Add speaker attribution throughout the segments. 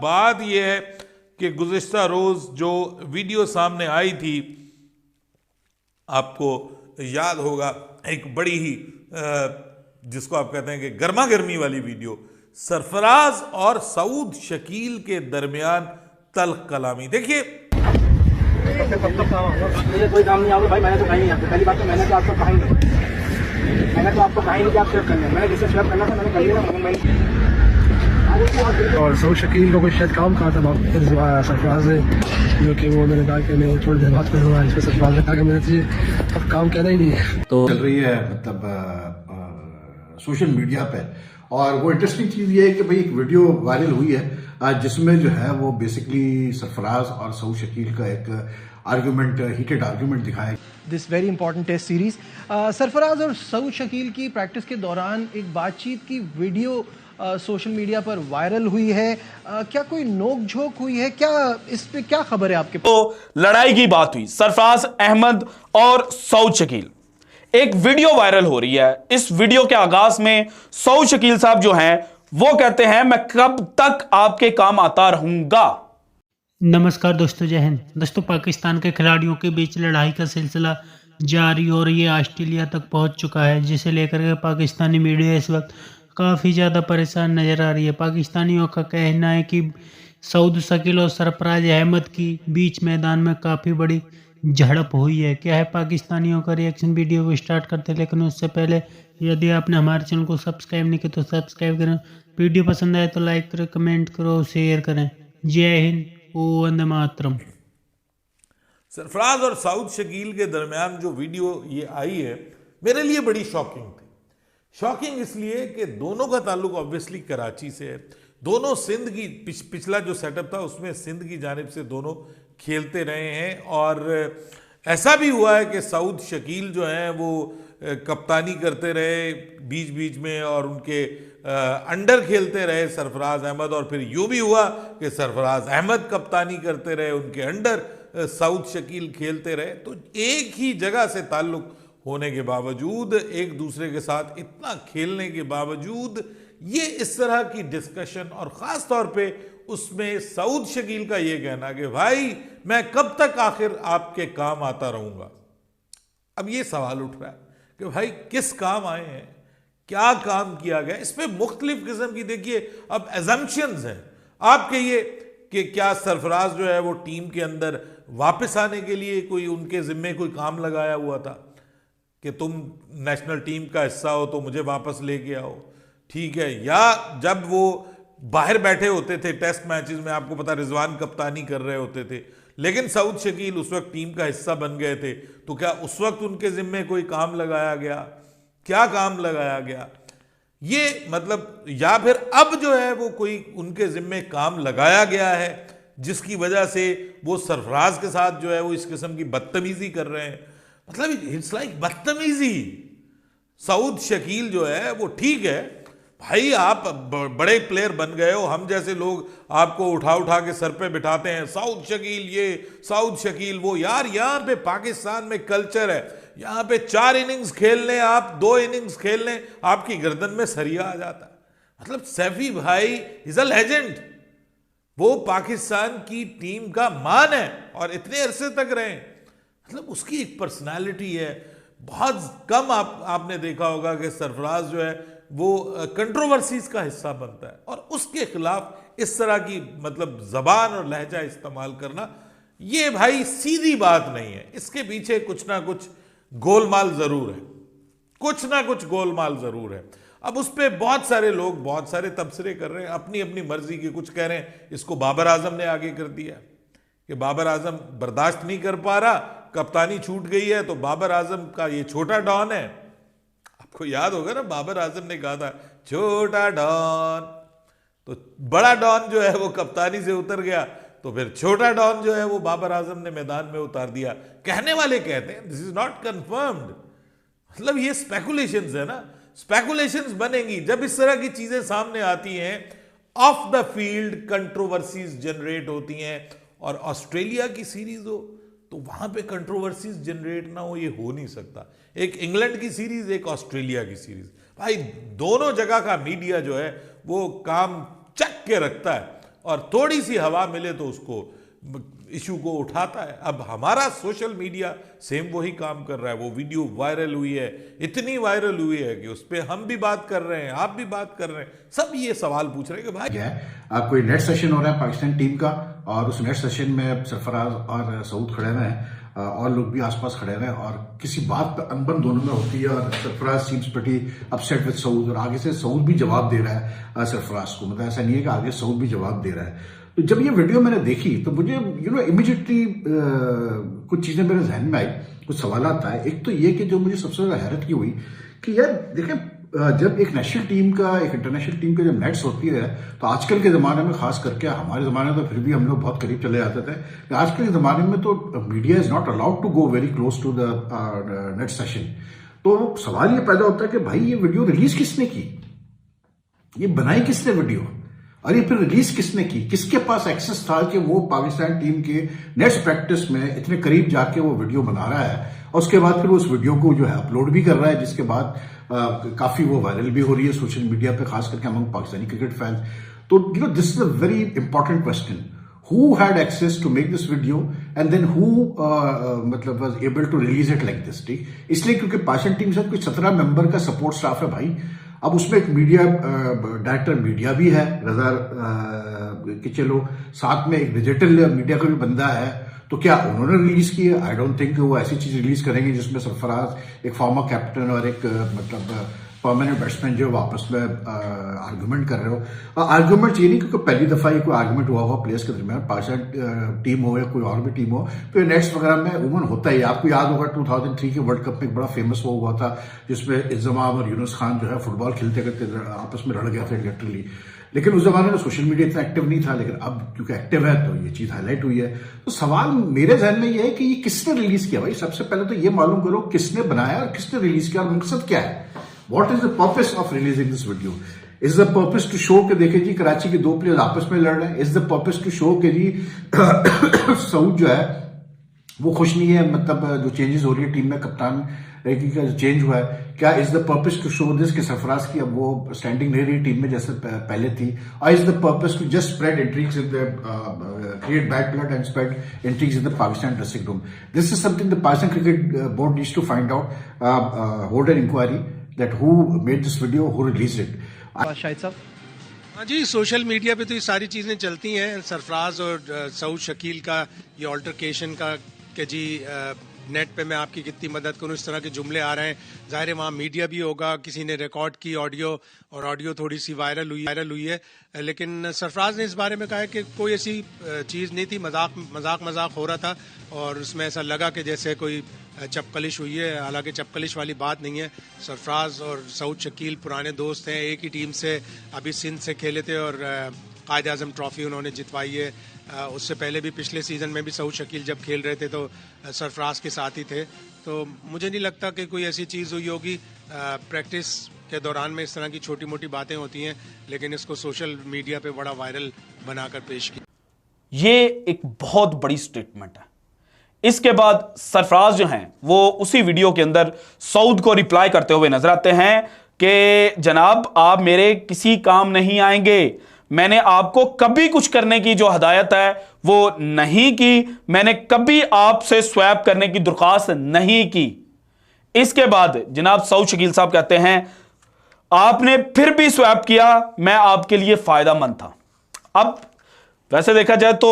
Speaker 1: बात यह है कि गुज़िश्ता रोज जो वीडियो सामने आई थी, आपको याद होगा, एक बड़ी ही जिसको आप कहते हैं कि गर्मा गर्मी वाली वीडियो, सरफराज और सऊद शकील के दरमियान तल्ख कलामी। देखिए,
Speaker 2: कोई काम नहीं आओगे भाई, मैंने तो कहा नहीं आपको, पहली बात तो मैंने तो आपको कहा ही नहीं, मैंने तो आपको कहा ही नहीं कि आप शेयर करना है, मैंने जिससे शेयर करना था मैंने कर लिया ना। और सऊद शकील को कोई शायद काम कहा था सरफराज ने, जो कि वो मैंने कहा कि मैं थोड़ी देर बात करूँगा, इसमें सरफराज ने कहा कि मैंने तुझे अब काम कहना ही नहीं है।
Speaker 3: तो चल रही है मतलब सोशल मीडिया पे, और वो इंटरेस्टिंग चीज़ ये है कि भाई एक वीडियो वायरल हुई है जिसमें जो है वो बेसिकली सरफराज और सऊद शकील का एक आर्गुमेंट, हीटेड आर्गुमेंट दिखाया।
Speaker 4: This very important test series, Sarfaraz और सऊद शकील की प्रैक्टिस के दौरान एक बातचीत की वीडियो सोशल मीडिया पर वायरल हुई है। क्या कोई नोक-झोंक हुई है? क्या इस पे क्या खबर है आपके पास?
Speaker 5: तो लड़ाई की बात हुई, सरफराज अहमद और सऊद शकील, एक वीडियो वायरल हो रही है। इस वीडियो के आगाज में सऊद शकील साहब जो हैं वो कहते हैं, मैं कब तक आपके काम आता रहूंगा।
Speaker 6: नमस्कार दोस्तों, जय हिंद। दोस्तों, पाकिस्तान के खिलाड़ियों के बीच लड़ाई का सिलसिला जारी और ये ऑस्ट्रेलिया तक पहुंच चुका है, जिसे लेकर के पाकिस्तानी मीडिया इस वक्त काफ़ी ज़्यादा परेशान नज़र आ रही है। पाकिस्तानियों का कहना है कि सऊद शकील और सरफराज अहमद की बीच मैदान में काफ़ी बड़ी झड़प हुई है। क्या है पाकिस्तानियों का रिएक्शन, वीडियो को स्टार्ट करते हैं, लेकिन उससे पहले यदि आपने हमारे चैनल को सब्सक्राइब नहीं किया तो सब्सक्राइब करें, वीडियो पसंद आए तो लाइक करें, कमेंट करो, शेयर करें। जय हिंद, वंदे मातरम।
Speaker 1: सरफराज और सऊद शकील के दरमियान जो वीडियो ये आई है, मेरे लिए बड़ी शॉकिंग थी। शॉकिंग इसलिए कि दोनों का ताल्लुक ऑब्वियसली कराची से है, दोनों सिंध की पिछला जो सेटअप था उसमें सिंध की जानिब से दोनों खेलते रहे हैं, और ऐसा भी हुआ है कि सऊद शकील जो हैं वो कप्तानी करते रहे बीच बीच में, और उनके अंडर खेलते रहे सरफराज अहमद, और फिर यूँ भी हुआ कि सरफराज अहमद कप्तानी करते रहे, उनके अंडर सऊद शकील खेलते रहे। तो एक ही जगह से ताल्लुक होने के बावजूद, एक दूसरे के साथ इतना खेलने के बावजूद, ये इस तरह की डिस्कशन, और ख़ास तौर पे उसमें सऊद शकील का ये कहना कि भाई मैं कब तक आखिर आपके काम आता रहूँगा। अब ये सवाल उठ रहा है कि भाई किस काम आए हैं, क्या काम किया गया, इस पर मुख्तलिफ किस्म की देखिए अब एजम्पशंस हैं आपके, ये कि क्या सरफराज जो है वो टीम के अंदर वापस आने के लिए कोई उनके ज़िम्मे कोई काम लगाया हुआ था कि तुम नेशनल टीम का हिस्सा हो तो मुझे वापस लेके आओ, ठीक है। या जब वो बाहर बैठे होते थे टेस्ट मैचेस में, आपको पता रिजवान कप्तानी कर रहे होते थे, लेकिन सऊद शकील उस वक्त टीम का हिस्सा बन गए थे, तो क्या उस वक्त उनके ज़िम्मे कोई काम लगाया गया, क्या काम लगाया गया, ये मतलब, या फिर अब जो है वो कोई उनके ज़िम्मे काम लगाया गया है जिसकी वजह से वो सरफराज के साथ जो है वो इस किस्म की बदतमीजी कर रहे हैं। मतलब इट्स लाइक बदतमीजी। सऊद शकील जो है वो ठीक है भाई, आप बड़े प्लेयर बन गए हो, हम जैसे लोग आपको उठा उठा के सर पे बिठाते हैं, सऊद शकील ये, सऊद शकील वो। यार यहाँ पे पाकिस्तान में कल्चर है, यहाँ पे 4 इनिंग्स खेल लें आप, 2 इनिंग्स खेल लें, आपकी गर्दन में सरिया आ जाता है। मतलब सैफी भाई इज अ लेजेंड, वो पाकिस्तान की टीम का मान है और इतने अरसे तक रहे, मतलब उसकी एक पर्सनालिटी है। बहुत कम आपने देखा होगा कि सरफराज जो है वो कंट्रोवर्सीज का हिस्सा बनता है, और उसके खिलाफ इस तरह की मतलब जबान और लहजा इस्तेमाल करना, ये भाई सीधी बात नहीं है। इसके पीछे कुछ ना कुछ गोलमाल जरूर है, कुछ ना कुछ गोलमाल जरूर है। अब उस पर बहुत सारे लोग बहुत सारे तबसरे कर रहे हैं अपनी अपनी मर्जी के। कुछ कह रहे हैं इसको बाबर आजम ने आगे कर दिया कि बाबर आजम बर्दाश्त नहीं कर पा रहा, कप्तानी छूट गई है, तो बाबर आजम का ये छोटा डॉन है। आपको याद होगा ना, बाबर आजम ने कहा था छोटा डॉन, तो बड़ा डॉन जो है वो कप्तानी से उतर गया, तो फिर छोटा डॉन जो है वो बाबर आजम ने मैदान में उतार दिया। कहने वाले कहते हैं, दिस इज नॉट कंफर्म्ड, मतलब ये स्पेकुलेशंस है ना, स्पेकुलेशंस बनेंगी जब इस तरह की चीजें सामने आती हैं। Of the field controversies generate होती हैं, और ऑस्ट्रेलिया की सीरीज हो तो वहां पे कंट्रोवर्सीज जनरेट ना हो, ये हो नहीं सकता। एक इंग्लैंड की सीरीज, एक ऑस्ट्रेलिया की सीरीज, भाई दोनों जगह का मीडिया जो है वो काम चक के रखता है। और थोड़ी सी हवा मिले तो उसको इशू को उठाता है। अब हमारा सोशल मीडिया सेम वही काम कर रहा है। वो वीडियो वायरल हुई है, इतनी वायरल हुई है कि उस पर हम भी बात कर रहे हैं, आप भी बात कर रहे हैं, सब ये सवाल पूछ रहे हैं कि भाई
Speaker 3: कोई नेट सेशन हो रहा है पाकिस्तान टीम का, और उस नेट सेशन में सरफराज और सऊद खड़े हुए हैं, और लोग भी आसपास खड़े हुए हैं, और किसी बात पर अनबन दोनों में होती है, और Sarfaraz seems pretty upset with Saud, और आगे से सऊद भी जवाब दे रहा है सरफराज को। मतलब ऐसा नहीं है कि आगे सऊद भी जवाब दे रहा है। तो जब ये वीडियो मैंने देखी तो मुझे इमीडिएटली कुछ चीजें मेरे जहन में आई, कुछ सवाल आता है। एक तो ये कि जो मुझे सबसे ज्यादा हैरत की हुई कि यार देखें, जब एक नेशनल टीम का, एक इंटरनेशनल टीम का जब नेट्स होती है, तो आजकल के ज़माने में, खास करके हमारे ज़माने में तो फिर भी हम लोग बहुत करीब चले जाते थे, आजकल के ज़माने में तो media is not allowed to go very close to the net session. तो सवाल ये पैदा होता है कि भाई ये वीडियो रिलीज किसने की, ये बनाई किसने वीडियो, और ये फिर रिलीज किसने की, किसके पास एक्सेस था कि वो पाकिस्तान टीम के नेक्स्ट प्रैक्टिस में इतने करीब जाके वो वीडियो बना रहा है, और उसके बाद फिर उस वीडियो को जो है अपलोड भी कर रहा है, जिसके बाद काफी वो वायरल भी हो रही है सोशल मीडिया पे, खास करके अमंग पाकिस्तानी क्रिकेट फैंस। तो this is a very important question, who had access to make this video and then who मतलब was able to release it like this, ठीक। इसलिए क्योंकि पाकिस्तान टीम से कुछ 17 मेंबर का सपोर्ट स्टाफ है भाई। अब उसमें एक मीडिया डायरेक्टर मीडिया भी है रजा कि चलो, साथ में एक डिजिटल मीडिया का भी बंदा है। तो क्या उन्होंने रिलीज किया? आई डोंट थिंक वो ऐसी चीज रिलीज करेंगे जिसमें सरफराज एक फॉर्मर कैप्टन और एक मतलब परमानेंट बैट्समैन जो आपस में आर्गुमेंट कर रहे हो। आर्गुमेंट ये नहीं क्योंकि पहली दफा ये कोई आर्गुमेंट हुआ प्लेयर्स के दरमियान, पाकिस्तान टीम हो या कोई और भी टीम हो, तो नेट्स वगैरह में उमूमन होता ही। आपको याद होगा 2003 के वर्ल्ड कप में एक बड़ा फेमस वो हुआ था जिसमें इंजमाम और यूनुस खान जो है फुटबॉल खेलते करते आपस में लड़ गए थे लिटरली। लेकिन उस जमाने में सोशल मीडिया इतना एक्टिव नहीं था, लेकिन अब क्योंकि एक्टिव है तो ये चीज हाईलाइट हुई है। तो सवाल मेरे जहन में ये है कि ये किसने रिलीज किया भाई। सबसे पहले तो ये मालूम करो किसने बनाया और किसने रिलीज किया और मकसद क्या है। What is the purpose of releasing this video? Is the purpose to show कि देखे जी कराची के दो प्लेयर आपस में लड़ रहे हैं? Is the purpose to show कि जी सऊद जो है वो खुश नहीं है, मतलब जो चेंजेस हो रही है टीम में, कप्तान का जो चेंज हुआ है, क्या is the purpose to show this कि सरफराज की अब वो स्टैंडिंग नहीं रही टीम में जैसे पहले थी, और is the purpose to just spread intrigues in the create bad blood and spread intrigues in the Pakistan dressing room? This is something the Pakistan cricket board needs to find out, hold an inquiry that who made this video, who released it.
Speaker 4: Shahid साहब।
Speaker 7: हाँ जी, social media पे तो ये सारी चीज़ें चलती हैं। सरफराज और सऊद शकील का ये ऑल्टरकेशन का कि जी नेट पे मैं आपकी कितनी मदद करूं, इस तरह के जुमले आ रहे हैं। जाहिर है वहाँ मीडिया भी होगा, किसी ने रिकॉर्ड की ऑडियो, और ऑडियो थोड़ी सी वायरल हुई है। लेकिन सरफराज ने इस बारे में कहा है कि कोई ऐसी चीज़ नहीं थी, मजाक हो रहा था, और उसमें ऐसा लगा कि जैसे कोई चपकलिश हुई है। हालांकि चपकलिश वाली बात नहीं है। सरफराज और सऊद शकील पुराने दोस्त हैं, एक ही टीम से अभी सिंध से खेले थे और कायद आजम ट्रॉफी उन्होंने जितवाई है। उससे पहले भी पिछले सीजन में भी सऊद शकील जब खेल रहे थे तो सरफराज के साथ ही थे। तो मुझे नहीं लगता कि कोई ऐसी चीज़ हुई होगी। प्रैक्टिस के दौरान में इस तरह की छोटी मोटी बातें होती हैं, लेकिन इसको सोशल मीडिया पे बड़ा वायरल बनाकर पेश किया।
Speaker 5: ये एक बहुत बड़ी स्टेटमेंट है। इसके बाद सरफराज जो हैं वो उसी वीडियो के अंदर सऊद को रिप्लाई करते हुए नजर आते हैं कि जनाब आप मेरे किसी काम नहीं आएंगे, मैंने आपको कभी कुछ करने की जो हदायत है वो नहीं की, मैंने कभी आपसे स्वैप करने की दरख्वास्त नहीं की। इसके बाद जनाब सऊद शकील साहब कहते हैं आपने फिर भी स्वैप किया, मैं आपके लिए फायदामंद था। अब वैसे देखा जाए तो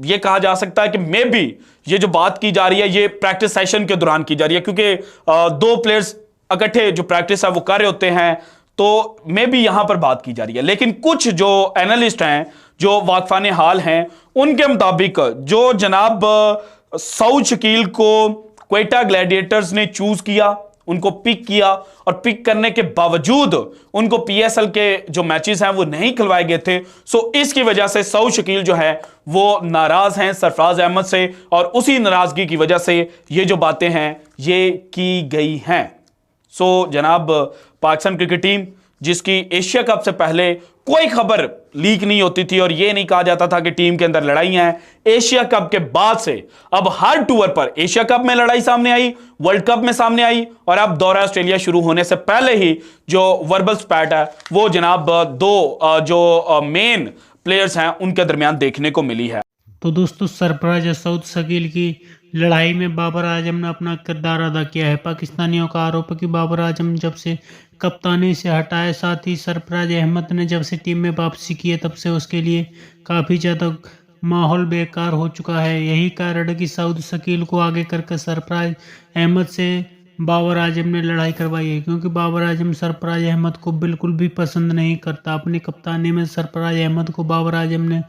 Speaker 5: ये कहा जा सकता है कि मे बी ये जो बात की जा रही है ये प्रैक्टिस सेशन के दौरान की जा रही है, क्योंकि दो प्लेयर्स इकट्ठे जो प्रैक्टिस है वो कर रहे होते हैं, तो मे बी यहां पर बात की जा रही है। लेकिन कुछ जो एनालिस्ट हैं, जो वाकफाने हाल हैं, उनके मुताबिक जो जनाब सऊद शकील को क्वेटा ग्लैडिएटर्स ने चूज किया, उनको पिक किया, और पिक करने के बावजूद उनको पीएसएल के जो मैचेस हैं वो नहीं खिलवाए गए थे। सो इसकी वजह से सऊद शकील जो है वो नाराज हैं सरफराज अहमद से, और उसी नाराजगी की वजह से ये जो बातें हैं ये की गई हैं। सो जनाब पाकिस्तान क्रिकेट टीम जिसकी एशिया कप से पहले कोई खबर लीक नहीं होती थी और यह नहीं कहा जाता था कि टीम के अंदर लड़ाइयां हैं, एशिया कप के बाद से अब हर टूर पर एशिया कप में लड़ाई सामने आई, वर्ल्ड कप में सामने आई, और अब दौरा ऑस्ट्रेलिया शुरू होने से पहले ही जो वर्बल स्पैट है वो जनाब दो जो मेन प्लेयर्स हैं उनके दरमियान देखने को मिली है।
Speaker 6: तो दोस्तों सरफराज और सऊद शकील की लड़ाई में बाबर आजम ने अपना किरदार अदा किया है। पाकिस्तानियों का आरोप है कि बाबर आजम जब से कप्तानी से हटाए, साथ ही सरफराज अहमद ने जब से टीम में वापसी की है तब से उसके लिए काफ़ी ज़्यादा माहौल बेकार हो चुका है। यही कारण है कि सऊद शकील को आगे करके सरफराज अहमद से बाबर आजम ने लड़ाई करवाई है, क्योंकि बाबर आजम सरफराज अहमद को बिल्कुल भी पसंद नहीं करता। अपनी कप्तानी में सरफराज अहमद को बाबर आजम ने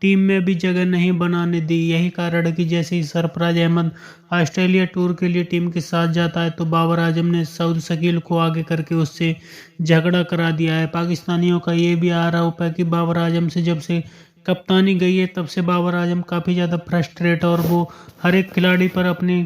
Speaker 6: टीम में भी जगह नहीं बनाने दी। यही कारण है कि जैसे ही सरफराज अहमद ऑस्ट्रेलिया टूर के लिए टीम के साथ जाता है तो बाबर आजम ने सऊद शकील को आगे करके उससे झगड़ा करा दिया है। पाकिस्तानियों का ये भी आरोप है कि बाबर आजम से जब से कप्तानी गई है तब से बाबर आजम काफ़ी ज़्यादा फ्रस्ट्रेट और वो हर एक खिलाड़ी पर अपनी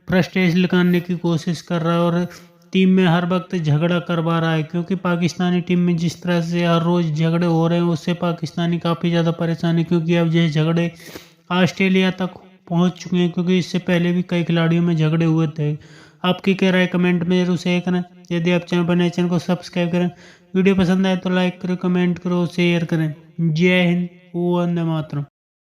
Speaker 6: फ्रस्ट्रेशन निकालने की कोशिश कर रहा है और टीम में हर वक्त झगड़ा करवा रहा है, क्योंकि पाकिस्तानी टीम में जिस तरह से हर रोज़ झगड़े हो रहे हैं उससे पाकिस्तानी काफ़ी ज़्यादा परेशान है, क्योंकि अब ये झगड़े ऑस्ट्रेलिया तक पहुंच चुके हैं, क्योंकि इससे पहले भी कई खिलाड़ियों में झगड़े हुए थे। आपकी क्या राय कमेंट में जरूर शेयर करें। यदि आप चैनल पर नए चैनल को सब्सक्राइब करें, वीडियो पसंद आए तो लाइक करें, कमेंट करो, शेयर करें। जय हिंद, वंदे मातरम।